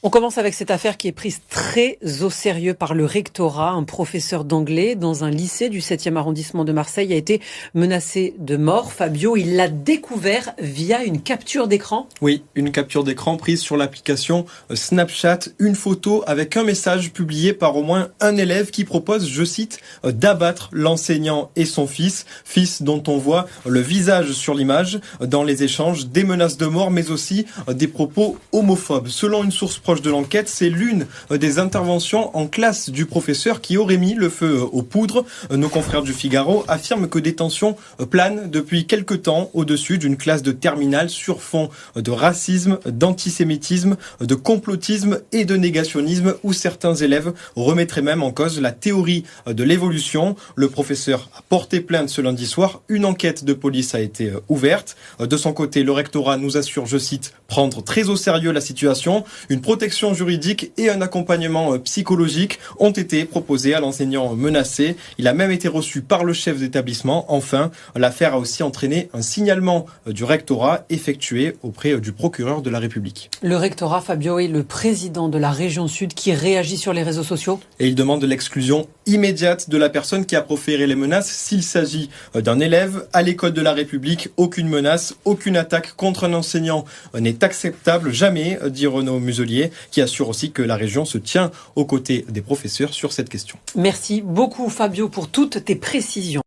On commence avec cette affaire qui est prise très au sérieux par le rectorat. Un professeur d'anglais dans un lycée du 7e arrondissement de Marseille a été menacé de mort. Fabio, il l'a découvert via une capture d'écran. Oui, une capture d'écran prise sur l'application Snapchat. Une photo avec un message publié par au moins un élève qui propose, je cite, d'abattre l'enseignant et son fils dont on voit le visage sur l'image. Dans les échanges, des menaces de mort, mais aussi des propos homophobes. Selon une source proche de l'enquête, c'est l'une des interventions en classe du professeur qui aurait mis le feu aux poudres. Nos confrères du Figaro affirment que des tensions planent depuis quelque temps au-dessus d'une classe de terminale sur fond de racisme, d'antisémitisme, de complotisme et de négationnisme, où certains élèves remettraient même en cause la théorie de l'évolution. Le professeur a porté plainte ce lundi soir. Une enquête de police a été ouverte. De son côté, le rectorat nous assure, je cite, prendre très au sérieux la situation. Une protection juridique et un accompagnement psychologique ont été proposés à l'enseignant menacé. Il a même été reçu par le chef d'établissement. Enfin, l'affaire a aussi entraîné un signalement du rectorat effectué auprès du procureur de la République. Le rectorat, Fabio, est le président de la région Sud qui réagit sur les réseaux sociaux. Et il demande l'exclusion immédiate de la personne qui a proféré les menaces. S'il s'agit d'un élève à l'école de la République, aucune menace, aucune attaque contre un enseignant n'est acceptable, jamais, dit Renaud Muselier, qui assure aussi que la région se tient aux côtés des professeurs sur cette question. Merci beaucoup Fabio pour toutes tes précisions.